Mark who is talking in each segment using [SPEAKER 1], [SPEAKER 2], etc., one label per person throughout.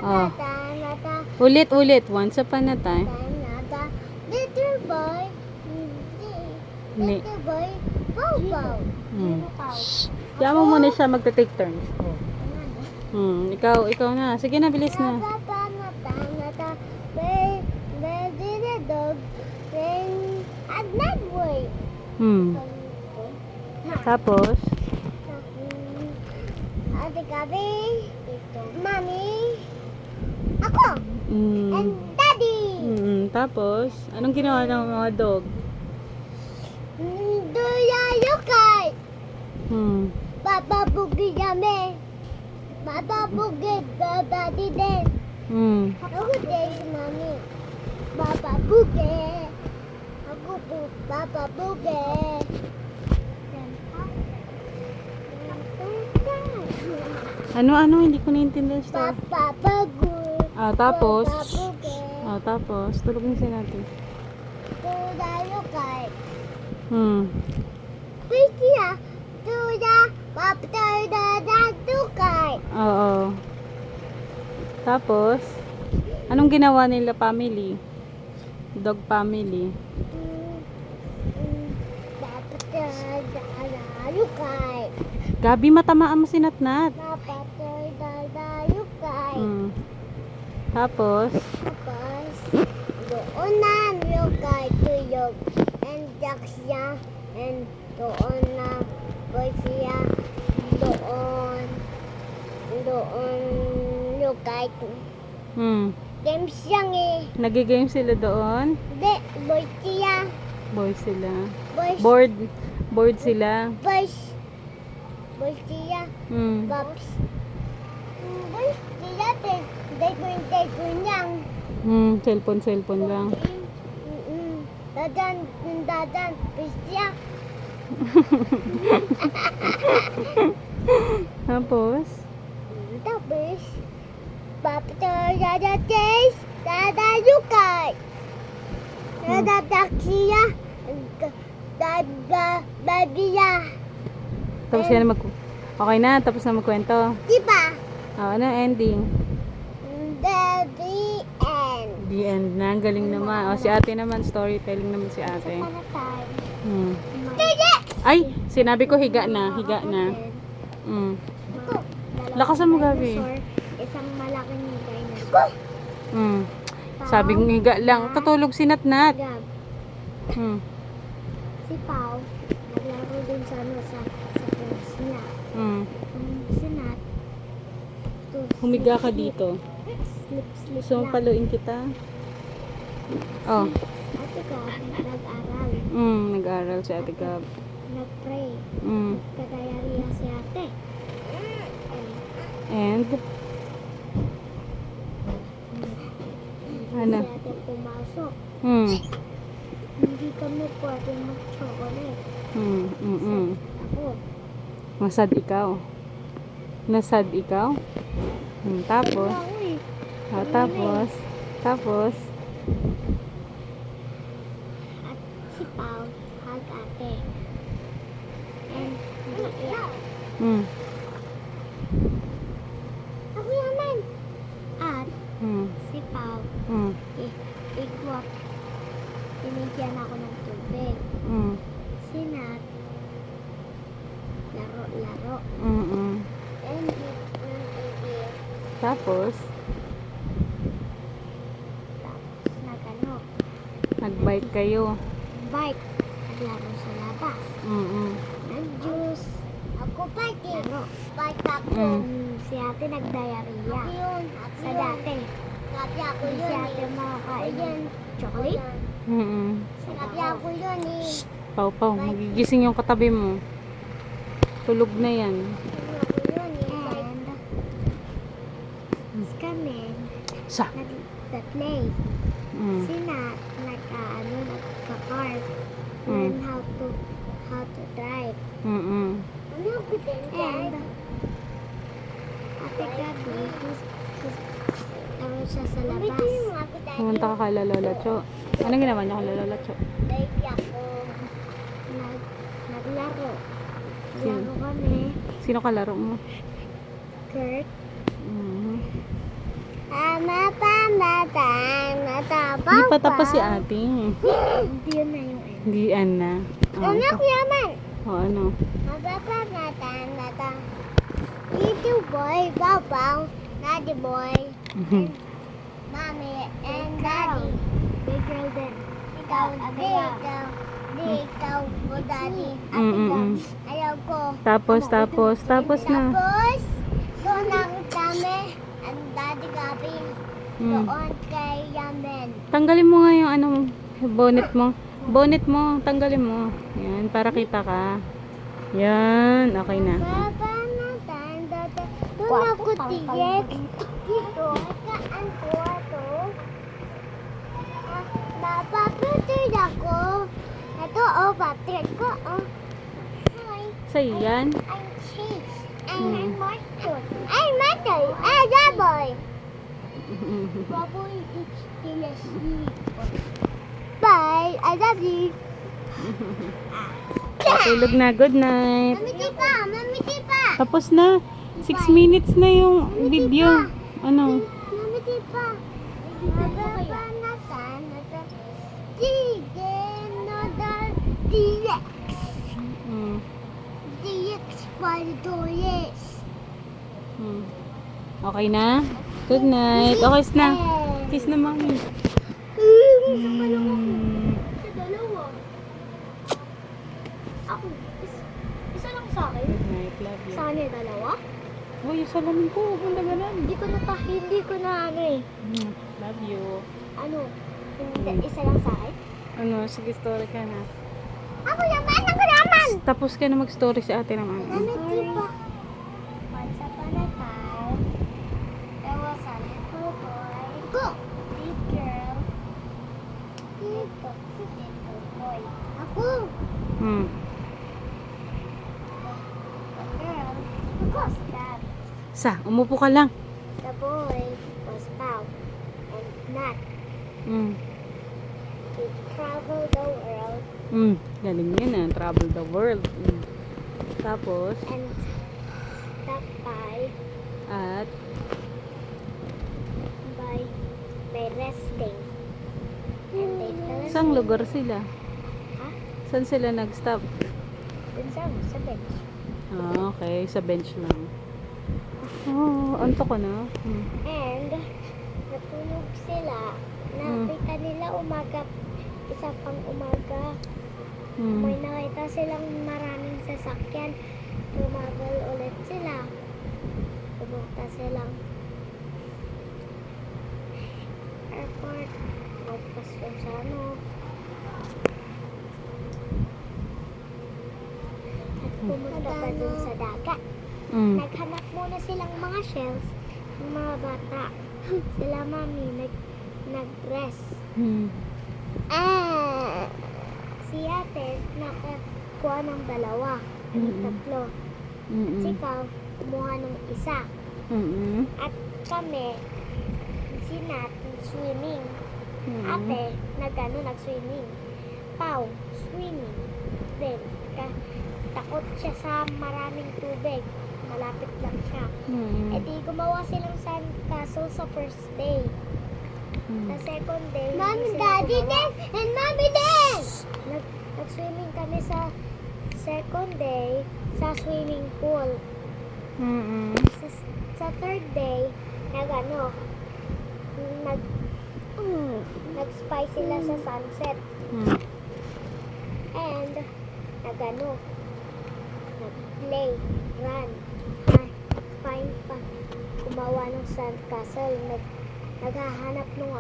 [SPEAKER 1] Oh. Ulit, ulit. Once upon a time.
[SPEAKER 2] Little boy.
[SPEAKER 1] Ni.
[SPEAKER 2] Little boy. Bow.
[SPEAKER 1] Kaya mo muna siya magta-take turns. Ikaw na. Sige na, bilis na.
[SPEAKER 2] Where did the dog went at night boy?
[SPEAKER 1] Tapos,
[SPEAKER 2] Ate Gabi, Mami, ako, and Daddy.
[SPEAKER 1] tapos, anong ginawa ng mga dog?
[SPEAKER 2] Duyayukay. Papa Bugi kami. Papa Bugi, Daddy din. Ako din si Mami. Papa Bugi. Ako po, Papa Bugi.
[SPEAKER 1] Ano, hindi ko naintindihan siya.
[SPEAKER 2] Papa Bugi.
[SPEAKER 1] Tapos,
[SPEAKER 2] Papa Bugi.
[SPEAKER 1] tapos, tulogin siya natin.
[SPEAKER 2] Duyayukay. Pisya. Tuya. Papa Duyayukay.
[SPEAKER 1] Oo. Tapos, anong ginawa nila family? Dog family.
[SPEAKER 2] Papa Duyayukay.
[SPEAKER 1] Gabi, matamaan mo si Natnat.
[SPEAKER 2] Papa Duyayukay.
[SPEAKER 1] Tapos,
[SPEAKER 2] Tapos, doon na yukay tuyog. And siya. And doon na boy siya. Doon yukay. Game siyang
[SPEAKER 1] nagigame sila doon.
[SPEAKER 2] Hindi, boy siya.
[SPEAKER 1] Boy sila.
[SPEAKER 2] Boy
[SPEAKER 1] Board sila.
[SPEAKER 2] Boy siya. Pops. Boy siya. Day ko niyang.
[SPEAKER 1] Cellphone lang.
[SPEAKER 2] Dadan. Pisya.
[SPEAKER 1] Tapos,
[SPEAKER 2] Tapos, Papa Dadatis, Dadayukay. Dadataksiya. Babiya.
[SPEAKER 1] tapos yan okay na, tapos na magkwento.
[SPEAKER 2] Diba?
[SPEAKER 1] Ano ending?
[SPEAKER 2] The end.
[SPEAKER 1] The end na, ang galing naman. Si ate naman, storytelling naman si ate. Ay, sinabi ko higa na. Lakasan mo, Gabi.
[SPEAKER 2] Isang malaking dinosaur.
[SPEAKER 1] Sabi kong higa lang. Tutulog si Natnat.
[SPEAKER 2] Gab. Si Pao, naglaro din sa friends niya. Si Nat,
[SPEAKER 1] Humiga ka dito.
[SPEAKER 2] slip
[SPEAKER 1] Gusto mong paluin kita? Oh.
[SPEAKER 2] Ate ko, nag-aral.
[SPEAKER 1] Nag-aral si ate Gab.
[SPEAKER 2] Nag-pray. Nagka-diarrhea si ate.
[SPEAKER 1] And? Ano?
[SPEAKER 2] Si ate pumasok. Hindi kami pwede mag-chocolate. Ako.
[SPEAKER 1] Nasad ikaw. Tapos?
[SPEAKER 2] Ako eh.
[SPEAKER 1] Tapos?
[SPEAKER 2] At si Pao, hug ate. And iiyak. Ako naman. At si Pao, igwap. Tinigyan ako ng tubig. Si Nat, laro-laro. And
[SPEAKER 1] Tapos? Nag-bike kayo.
[SPEAKER 2] bike. Naglaro sa labas. Nag-juice. Ako party. Laro. Bike ako. Si ate nag-diarrhea. Sa dati. Ako yun. Si ate makakain ng chocolate. Sabi ako yun eh.
[SPEAKER 1] Pau, magigising yung katabi mo. Tulog na yan.
[SPEAKER 2] And kami nag-play. Si Nat nagka-car. Learn how to drive. And ate Gabi, laro siya sa labas.
[SPEAKER 1] Pumunta ka kay Lola Cho. Anong ginawa niya kay Lola Cho?
[SPEAKER 2] Naglaro. Laro kami.
[SPEAKER 1] Sino kalaro mo?
[SPEAKER 2] Kurt.
[SPEAKER 1] Hindi pa tapos si ate.
[SPEAKER 2] Hindi yun na yung end.
[SPEAKER 1] Hindi, na. Oh,
[SPEAKER 2] Anak
[SPEAKER 1] ito.
[SPEAKER 2] yaman.
[SPEAKER 1] Oh, ano?
[SPEAKER 2] Little boy, Papa, Daddy boy,
[SPEAKER 1] Mhm.
[SPEAKER 2] Mommy, and Daddy. Big girl din. Ikaw, ikaw, mo Daddy.
[SPEAKER 1] Mm-mm.
[SPEAKER 2] Ayaw ko.
[SPEAKER 1] Tapos na.
[SPEAKER 2] Tapos, doon ang kami, ang Daddy Gabi.
[SPEAKER 1] Mm.
[SPEAKER 2] Doon kay Yamen.
[SPEAKER 1] Tanggalin mo nga yung ano, bonnet mo. Bonnet mo, tanggalin mo. Yan, para kita ka. Yan, okay na.
[SPEAKER 2] Papa na dada. Doon ako tiyek. Dito. Kaan ko ato. Napapatid ako. Ito patid ko. Hi.
[SPEAKER 1] Sa'yo yan.
[SPEAKER 2] I'm cheese. I'm mustard. I'm mustard. I'm baboy. Baboy is delicious. Bye. I love you.
[SPEAKER 1] Tulog na, good night.
[SPEAKER 2] Mami tipa.
[SPEAKER 1] Tapos na. 6 minutes na yung video. Ano?
[SPEAKER 2] Mami tipa. Mababa na sana. Sige na DX.
[SPEAKER 1] Mm.
[SPEAKER 2] DX para doles.
[SPEAKER 1] Mm. Okay na? Good night. Okay na. Kiss na mami. Mm.
[SPEAKER 2] Sa dalawa. Ako. Isa lang sa akin.
[SPEAKER 1] Good night. Love you.
[SPEAKER 2] Sa kanya dalawa?
[SPEAKER 1] Uy, yung salamin ko. Huwag na ganun.
[SPEAKER 2] Hindi ko na ano eh.
[SPEAKER 1] Mm. Love you.
[SPEAKER 2] Ano? Hindi, isa lang sa akin?
[SPEAKER 1] Ano, sige, story ka na.
[SPEAKER 2] Ako naman!
[SPEAKER 1] Tapos ka na mag-story si ate naman.
[SPEAKER 2] Mami tipa. Once upon a time, there was a little boy. Go! Big girl. Little boy. Ako!
[SPEAKER 1] Hmm.
[SPEAKER 2] The girl was bad.
[SPEAKER 1] Umupo ka lang.
[SPEAKER 2] The boy was Pau and Nat.
[SPEAKER 1] Hmm.
[SPEAKER 2] They traveled the world
[SPEAKER 1] Hmm. Galing yun ah. Travel the world. Hmm. Tapos,
[SPEAKER 2] and stopped
[SPEAKER 1] at,
[SPEAKER 2] by resting. And they fell asleep.
[SPEAKER 1] saang lugar sila?
[SPEAKER 2] Ha?
[SPEAKER 1] Saan sila nag-stop?
[SPEAKER 2] Dun sa bench.
[SPEAKER 1] Ah, okay. Sa bench lang. Oh, anto ko na. Hmm.
[SPEAKER 2] And natulog sila. Nakita nila isa pang umaga.
[SPEAKER 1] Hmm.
[SPEAKER 2] May nakita silang maraming sasakyan. Tumagal ulit sila. Pumunta silang airport. Magpas kung sa ano. At pumunta pa dun sa dagat.
[SPEAKER 1] Hmm.
[SPEAKER 2] Naghanap muna silang mga shells ng mga bata. Sila mami nag-rest.
[SPEAKER 1] Hmm.
[SPEAKER 2] Si ate nakakuha ng dalawa. Tatlo.
[SPEAKER 1] Mm-mm.
[SPEAKER 2] Si Pao kumuha ng isa.
[SPEAKER 1] Mm-mm.
[SPEAKER 2] At kami, si Nat, swimming.
[SPEAKER 1] Mm-mm.
[SPEAKER 2] Ate, nag-swimming. Pao, swimming. Then, takot siya sa maraming tubig. Malapit lang siya.
[SPEAKER 1] Mm-mm.
[SPEAKER 2] E di gumawa silang sandcastle sa first day. Sa second day, Mommy, Daddy din! And Mommy din! Nag-swimming kami sa second day sa swimming pool.
[SPEAKER 1] Mm-mm.
[SPEAKER 2] Sa third day, nag-spy sila sa sunset.
[SPEAKER 1] Mm.
[SPEAKER 2] And, nag-play, run, find pa, gumawa ng sandcastle, naghahanap ng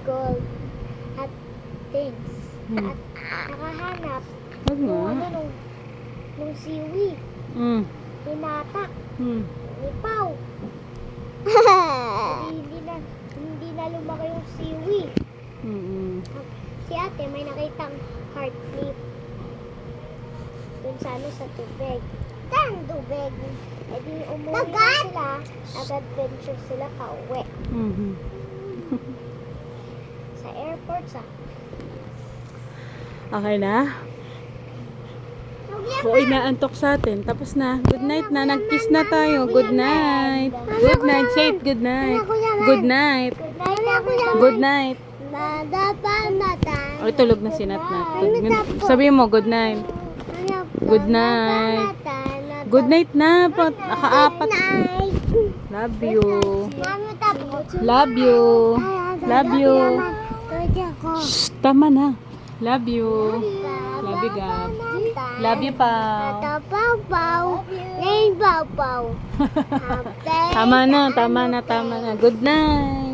[SPEAKER 2] gold at things.
[SPEAKER 1] Hmm.
[SPEAKER 2] At nakahanap
[SPEAKER 1] Huwag nga.
[SPEAKER 2] nung siwi,
[SPEAKER 1] Mm.
[SPEAKER 2] hinatak
[SPEAKER 1] Mm.
[SPEAKER 2] ni Pau. hindi na lumaki yung siwi.
[SPEAKER 1] Mm-mm.
[SPEAKER 2] Si ate may nakitang heart flip dun sa tubig. Saan tubig? E di umuwi na sila, nag-adventure sila pauwi.
[SPEAKER 1] Mhm.
[SPEAKER 2] Sa airport
[SPEAKER 1] Okay na? Uy, naantok sa atin. Tapos na. Good night na. Nag-kiss na tayo. Good night. Good night. Say it. Good night.
[SPEAKER 2] Kuya
[SPEAKER 1] Good night. Good night. O, tulog na si Natnat. Sabi mo, good night. Good night. Good night na. Nakaapat. Love you. Love you. Love you. Shh, tama na. Love you. Love you, Gab. Love you, Pao. Tama na, tama na, tama na. Good night.